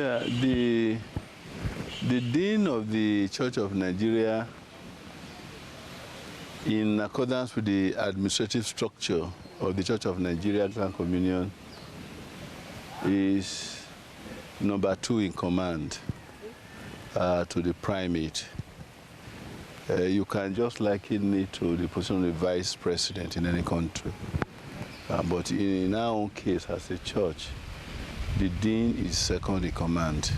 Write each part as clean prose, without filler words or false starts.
Yeah, the Dean of the Church of Nigeria, in accordance with the administrative structure of the Church of Nigeria Anglican Communion, is number 2 in command to the primate. You can just liken it to the position of the vice president in any country. But in our own case, as a church, the dean is second in command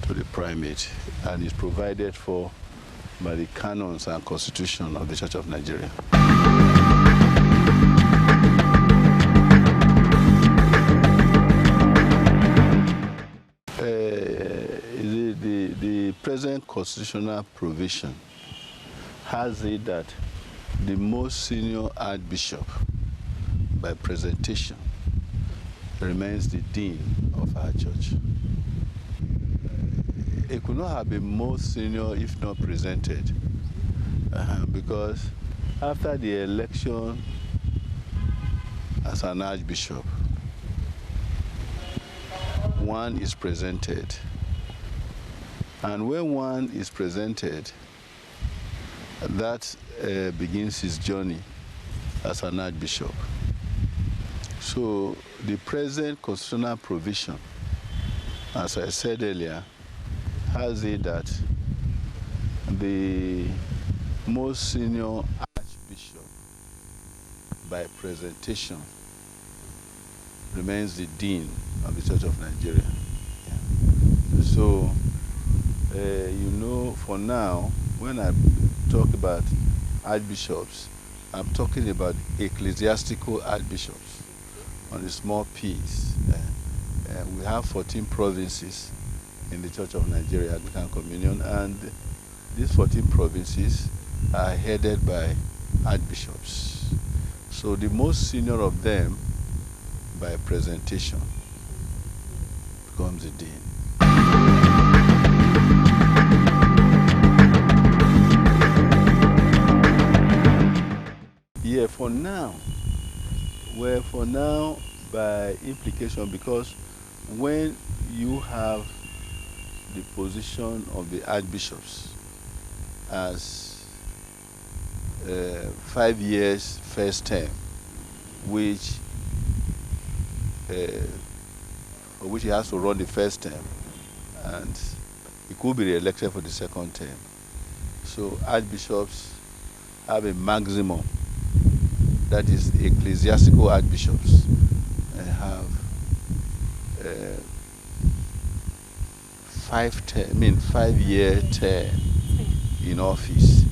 to the primate and is provided for by the canons and constitution of the Church of Nigeria. The present constitutional provision has it that the most senior archbishop, by presentation, remains the dean of our church. It could not have been more senior if not presented, because after the election as an archbishop, one is presented. And when one is presented, that begins his journey as an archbishop. So the present constitutional provision, as I said earlier, has it that the most senior archbishop, by presentation, remains the dean of the Church of Nigeria. Yeah. So, you know, for now, when I talk about archbishops, I'm talking about ecclesiastical archbishops on a small piece. We have 14 provinces in the Church of Nigeria Anglican Communion, and these 14 provinces are headed by archbishops. So the most senior of them, by presentation, becomes the dean. Yeah, for now. Well, for now, by implication, because when you have the position of the archbishops as 5 years first term, which he has to run the first term, and he could be re-elected for the second term. So archbishops have a maximum, that is ecclesiastical archbishops, and have 5-year term in office,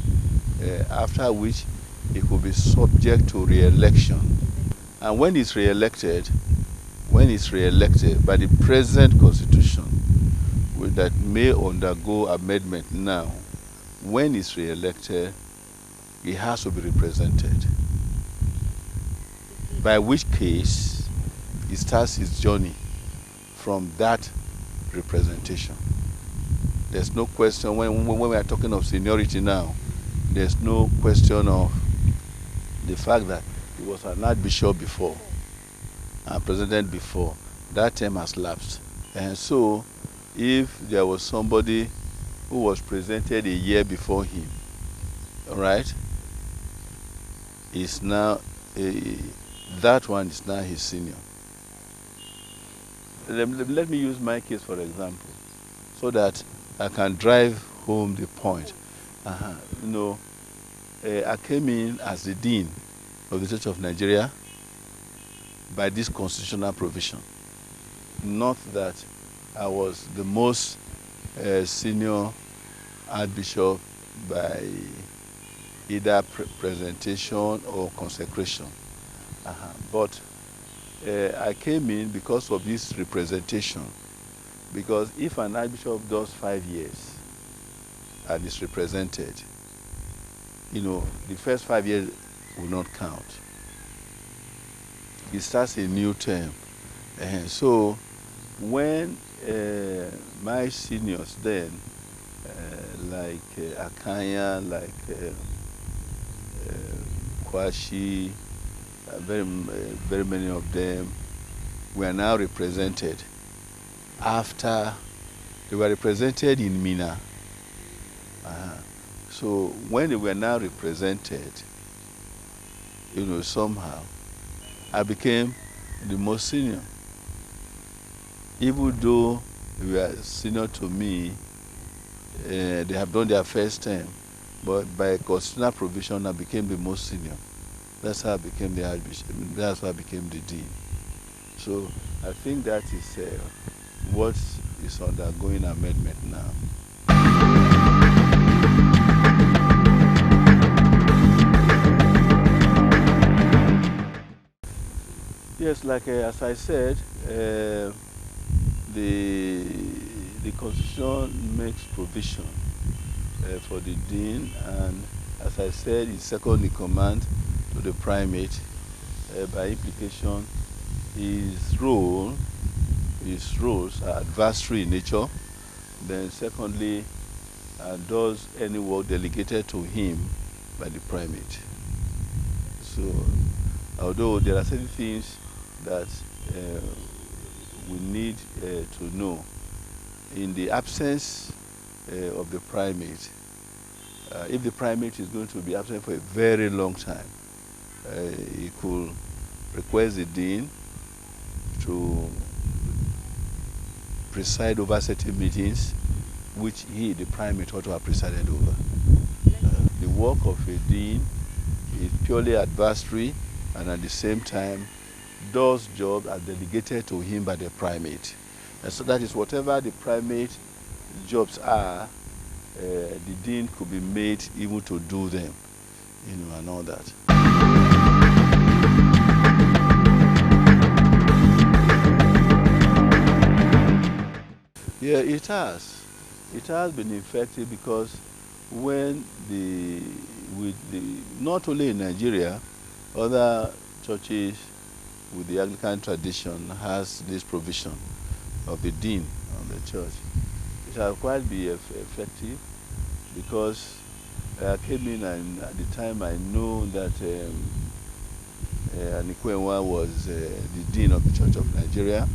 after which he could be subject to re-election. And when he's re-elected by the present constitution, that may undergo amendment now, when he's re-elected, he has to be represented. By which case, he starts his journey from that representation. There's no question, when we are talking of seniority now, there's no question of the fact that he was an archbishop before and president before. That term has lapsed. And so, if there was somebody who was presented a year before him, all right, is now that one is now his senior. Let me use my case for example, so that I can drive home the point. You know, I came in as the dean of the Church of Nigeria by this constitutional provision. Not that I was the most senior archbishop by either presentation or consecration. But I came in because of this representation. Because if an archbishop does 5 years and is represented, you know, the first 5 years will not count. It starts a new term. So when my seniors then, like Acnn, like Kwashi, very many of them were now represented after they were represented in Mina. So when they were now represented, somehow, I became the most senior. Even though they were senior to me, they have done their first term, but by constitutional provision, I became the most senior. That's how I became the Archbishop. That's how I became the Dean. So I think that is what is undergoing amendment now. Yes, like as I said, the Constitution makes provision for the Dean, and as I said, it's second in command to the primate. By implication, his roles are advisory in nature. Then secondly, does any work delegated to him by the primate. So although there are certain things that we need to know, in the absence of the primate, if the primate is going to be absent for a very long time, he could request the dean to preside over certain meetings which he, the primate, ought to have presided over. The work of a dean is purely advisory, and at the same time does jobs are delegated to him by the primate. And so that is whatever the primate jobs are, the dean could be made even to do them, and all that. Yeah, it has. It has been effective because when not only in Nigeria, other churches with the Anglican tradition has this provision of the dean of the church. It has quite been effective because I came in, and at the time I know that Acnn was the dean of the Church of Nigeria,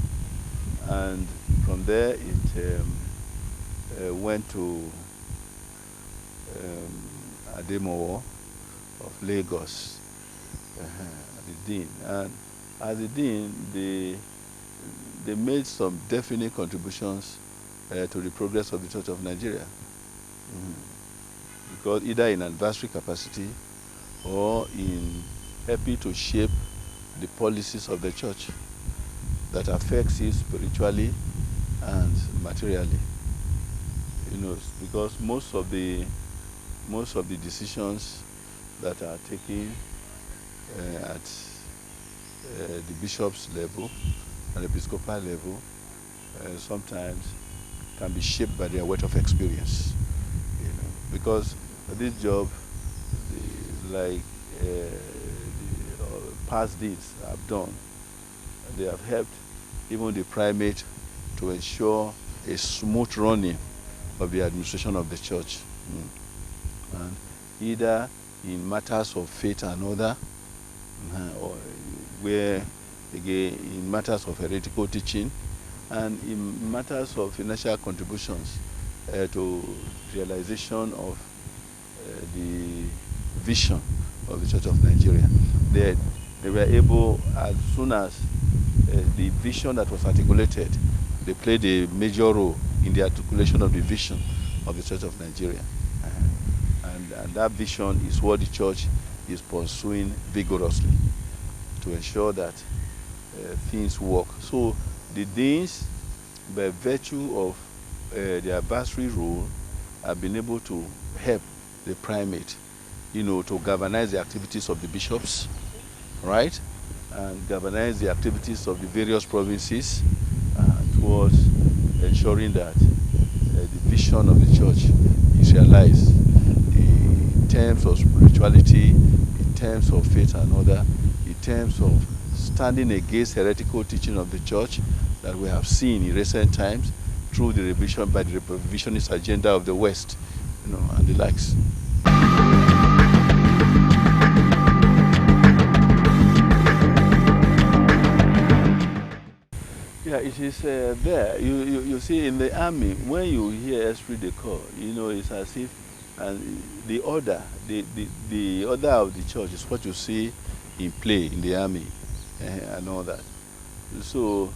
and from there it went to Ademowo of Lagos, the dean. And as the dean, they made some definite contributions to the progress of the Church of Nigeria. Because either in advisory capacity or in helping to shape the policies of the church that affects it spiritually and materially. Because most of the decisions that are taken at the bishop's level and episcopal level sometimes can be shaped by their weight of experience. Because this job, like the past deeds have done, they have helped even the primate to ensure a smooth running of the administration of the church. And either in matters of faith and other, or where, again, in matters of heretical teaching, and in matters of financial contributions to realization of the vision of the Church of Nigeria. They were able, as soon as the vision that was articulated, they played a major role in the articulation of the vision of the Church of Nigeria. And that vision is what the church is pursuing vigorously to ensure that things work. So the deans, by virtue of the advisory role, have been able to help the primate, to galvanize the activities of the bishops, right? And galvanize the activities of the various provinces towards ensuring that the vision of the church is realized in terms of spirituality, in terms of faith and other, in terms of standing against heretical teaching of the church that we have seen in recent times through the revision by the revisionist agenda of the West, and the likes. Yeah, it is there. You see, in the army, when you hear esprit de corps, you know, it's as if, and the order, the order of the church is what you see in play in the army, and all that. So,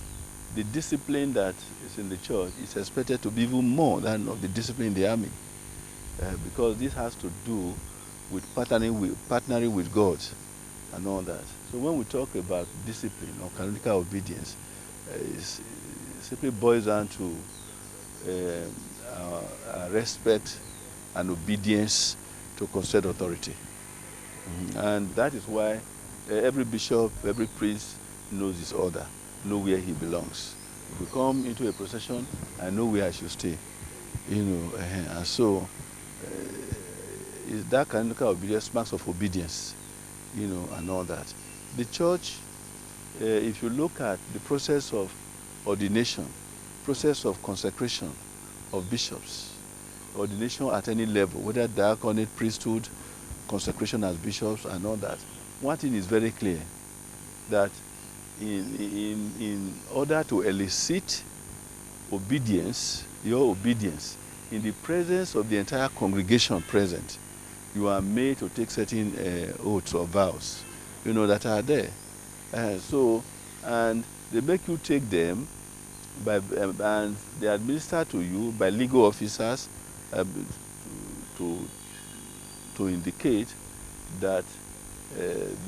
the discipline that is in the church is expected to be even more than of the discipline in the army, because this has to do with partnering with God and all that. So when we talk about discipline or canonical obedience, it simply boils down to respect and obedience to constituted authority. And that is why every bishop, every priest knows his order, know where he belongs. If we come into a procession, I know where I should stay. You know, and so that canonical obedience, marks of obedience, you know, and all that. The church, if you look at the process of ordination, process of consecration of bishops, ordination at any level, whether diaconate, priesthood, consecration as bishops and all that, one thing is very clear, that in order to elicit obedience, your obedience, in the presence of the entire congregation present, you are made to take certain oaths or vows, you know, that are there. And they make you take them by, and they administer to you by legal officers to indicate that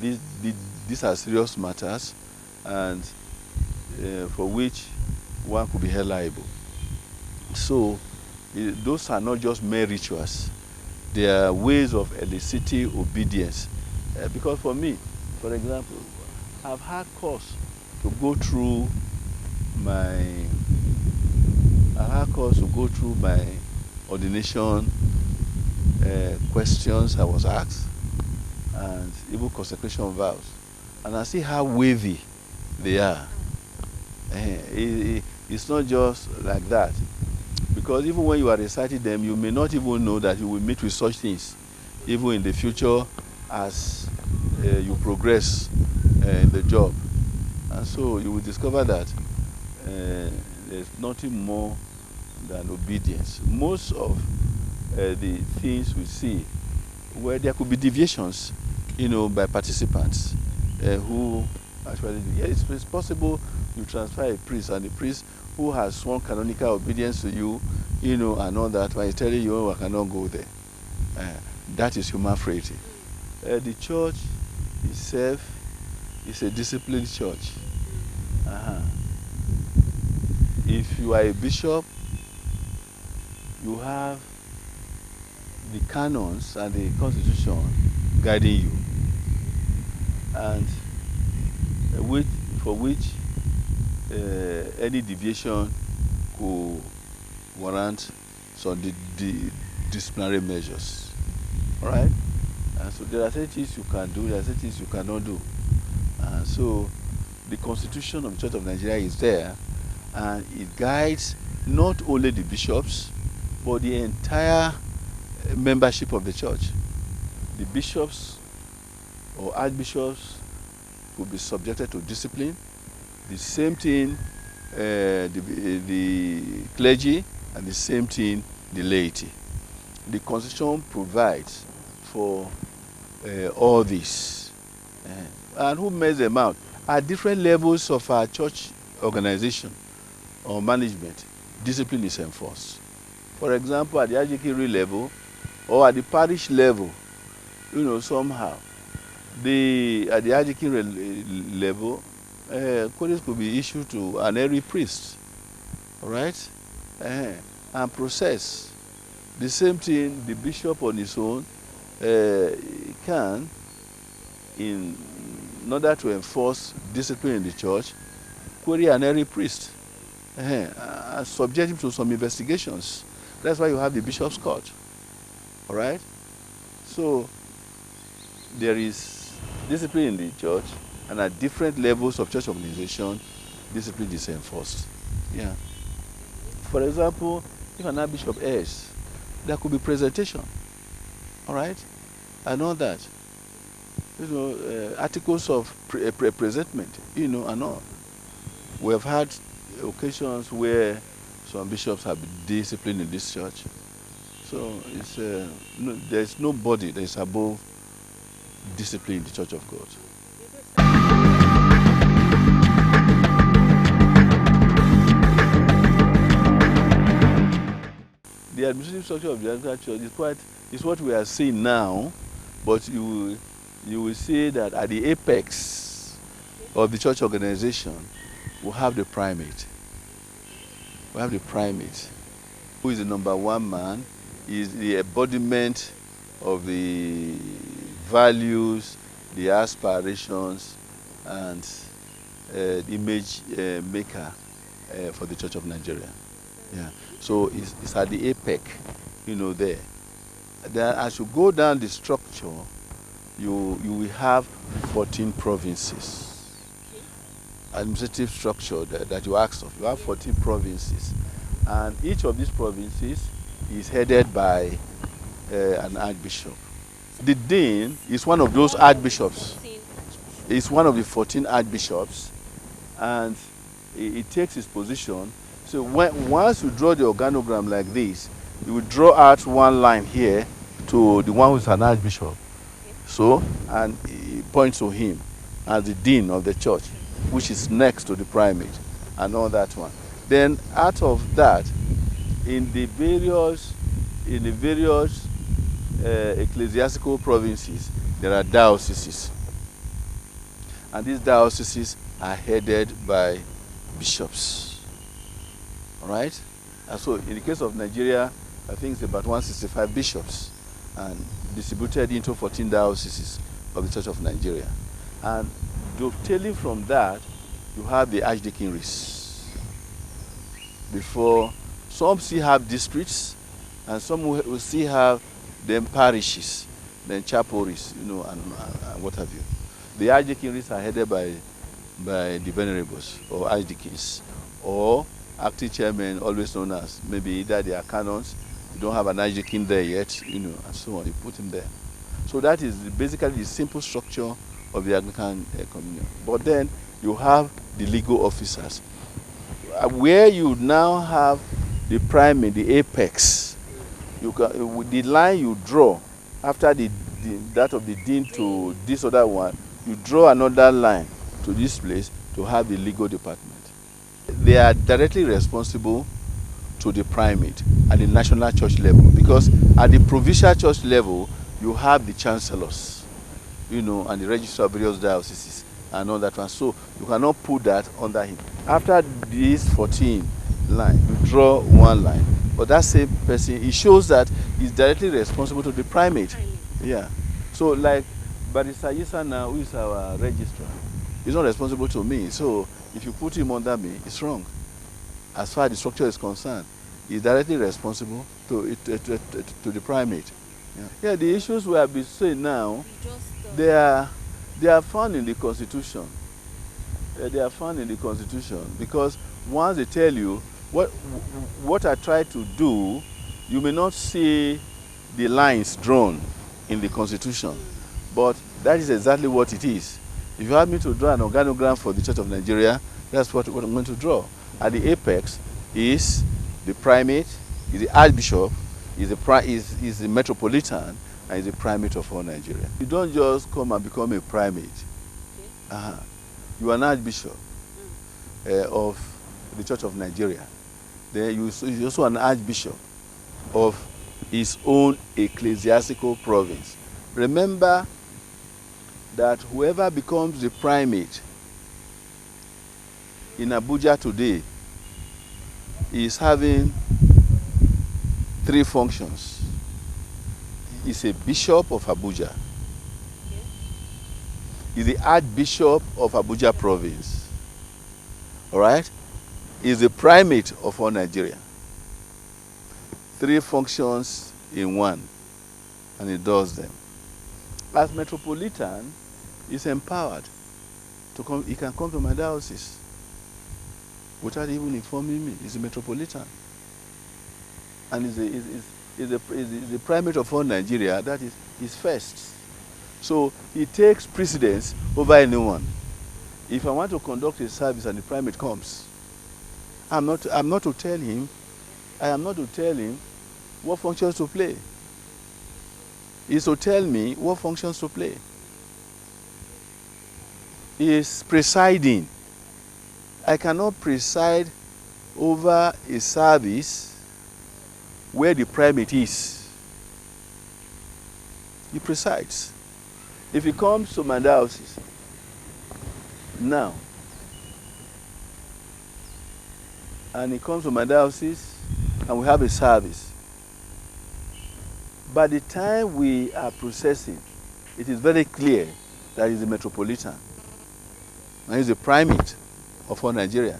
these are serious matters, and for which one could be held liable. So those are not just mere rituals. They are ways of eliciting obedience. Because for me, for example, I've had course to go through my ordination questions I was asked, and even consecration vows, and I see how wavy they are. It's not just like that, because even when you are reciting them, you may not even know that you will meet with such things, even in the future as you progress in the job. And so you will discover that there's nothing more than obedience. Most of the things we see, where there could be deviations, you know, by participants who actually, yes, it's possible you transfer a priest, and the priest who has sworn canonical obedience to you, you know, and all that, when he's telling you, oh, I cannot go there. That is human frailty. The church itself is a disciplined church. If you are a bishop, you have the canons and the constitution guiding you, and for which any deviation could warrant some disciplinary measures. All right? And so there are certain things you can do, there are certain things you cannot do. And so the Constitution of the Church of Nigeria is there, and it guides not only the bishops, but the entire membership of the church. The bishops or archbishops will be subjected to discipline. The same thing the clergy, and the same thing the laity. The Constitution provides for all this. And who makes them out? At different levels of our church organization or management, discipline is enforced. For example, at the archdeaconry level or at the parish level, you know, somehow, at the archdeaconry level, queries could be issued to an area priest, all right, and process. The same thing the bishop on his own can, in order to enforce discipline in the church, query an area priest and subject him to some investigations. That's why you have the bishop's court. All right? So there is discipline in the church, and at different levels of church organization, discipline is enforced. Yeah. For example, if an archbishop errs, there could be presentation. All right? And all that. You know, articles of presentment, you know, and all. We have had occasions where some bishops have been disciplined in this church. So it's, there's nobody that is above discipline in the Church of God. The administrative structure of the Anglican Church is what we are seeing now, but you will see that at the apex of the church organization, we have the primate. We have the primate, who is the number one man, is the embodiment of the values, the aspirations, and the image maker for the Church of Nigeria. Yeah. So it's at the apex, there. Then as you go down the structure, you will have 14 provinces. Administrative structure that you asked of. You have 14 provinces. And each of these provinces is headed by an archbishop. The dean is one of those archbishops. It's one of the 14 archbishops, and he takes his position. So once you draw the organogram like this, you will draw out one line here to the one who's an archbishop. So, and he points to him as the dean of the church, which is next to the primate, and all that one. Then out of that, in the various ecclesiastical provinces, there are dioceses. And these dioceses are headed by bishops. All right? And so in the case of Nigeria, I think it's about 165 bishops and distributed into 14 dioceses of the Church of Nigeria. And dovetailing from that, you have the archdeaconries. Before, some still have districts, and some will still have then parishes, then chapelries, and what have you. The archdeaconries are headed by the venerables or archdeacons, or acting chairman, always known as maybe either they are canons, you don't have an archdeacon there yet, and so on, you put him there. So that is basically the simple structure of the Anglican communion. But then you have the legal officers, where you now have the primate, the apex. With the line you draw after that of the dean to this other one, you draw another line to this place to have the legal department. They are directly responsible to the primate at the national church level, because at the provincial church level you have the chancellors, and the registrar of various dioceses and all that one. So you cannot put that under him. After this 14 line, you draw one line. But that same person, it shows that he's directly responsible to the primate. Yeah. So like Barrister Yisa now, who is our registrar, he's not responsible to me. So if you put him under me, it's wrong. As far as the structure is concerned, he's directly responsible to the primate. Yeah, the issues we have been saying now, they are found in the Constitution. They are found in the Constitution, because once they tell you what I try to do, you may not see the lines drawn in the Constitution, but that is exactly what it is. If you have me to draw an organogram for the Church of Nigeria, that's what I'm going to draw. At the apex is the primate, is the archbishop, is the metropolitan, and is the primate of all Nigeria. You don't just come and become a primate. You are an archbishop of the Church of Nigeria. Then you're also an archbishop of his own ecclesiastical province. Remember that whoever becomes the primate in Abuja today is having 3 functions. He's a bishop of Abuja. He's the archbishop of Abuja province. All right? He's the primate of all Nigeria. 3 functions in one, and he does them. As metropolitan, he's empowered to come. He can come to my diocese without even informing me. He's a metropolitan, and he's the primate of all Nigeria. That is his first. So he takes precedence over anyone. If I want to conduct a service and the primate comes, I'm not to tell him, I am not to tell him what functions to play. He's to tell me what functions to play. He is presiding. I cannot preside over a service where the primate is. He presides. If he comes to my diocese now, and he comes to my diocese and we have a service, by the time we are processing, it is very clear that he's a metropolitan and he's a primate of all Nigeria.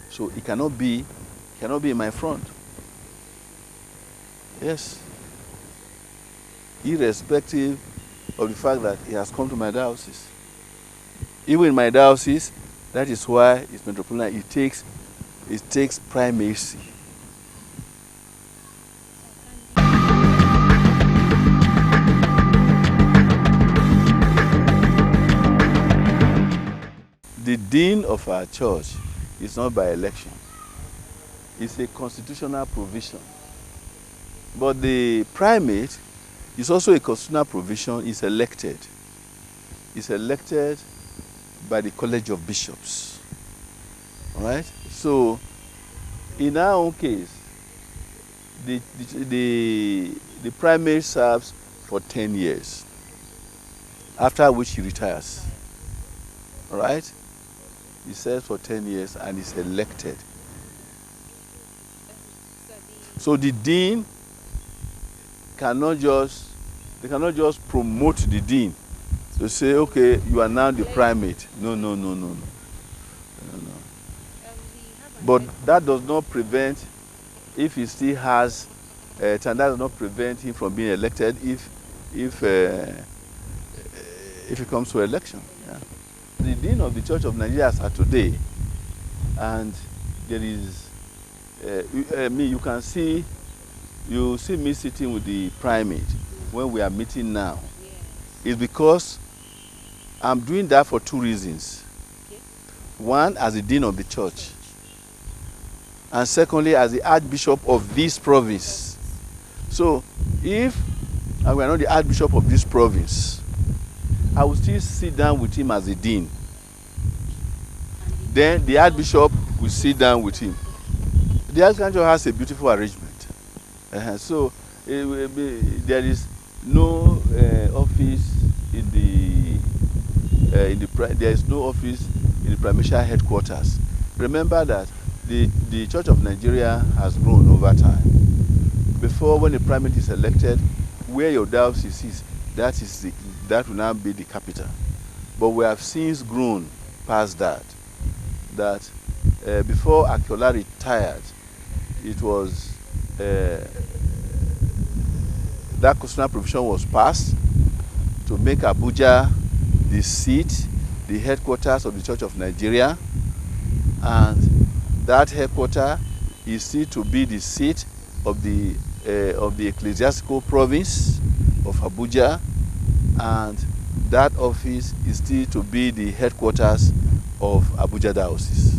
So he cannot be in my front. Yes. Irrespective of the fact that he has come to my diocese. Even in my diocese, that is why it's metropolitan. It takes primacy. The dean of our church is not by election. It's a constitutional provision. But the primate is also a constitutional provision. It's elected. It's elected by the College of Bishops. All right? So, in our own case, the primate serves for 10 years, after which he retires. All right? He serves for 10 years and is elected. So the dean cannot just promote the dean to say, okay, you are now the primate. No. But that does not prevent, if he still has, that does not prevent him from being elected if it comes to election. Yeah. The dean of the Church of Nigeria as at today, and there is you see me sitting with the primate when we are meeting now. It's because I'm doing that for two reasons. One, as the dean of the church, and secondly, as the archbishop of this province. So if I were not the archbishop of this province, I will still sit down with him as a dean. Then the archbishop will sit down with him. The Anglican Church has a beautiful arrangement. So there is no office there is no office in the primatial headquarters. Remember that the Church of Nigeria has grown over time. Before, when the primate is elected, where your diocese is, that will now be the capital. But we have since grown past that. Before Akiola retired, it was that constitutional provision was passed to make Abuja the seat, the headquarters of the Church of Nigeria, and that headquarters is still to be the seat of the ecclesiastical province of Abuja, and that office is still to be the headquarters of Abuja Diocese.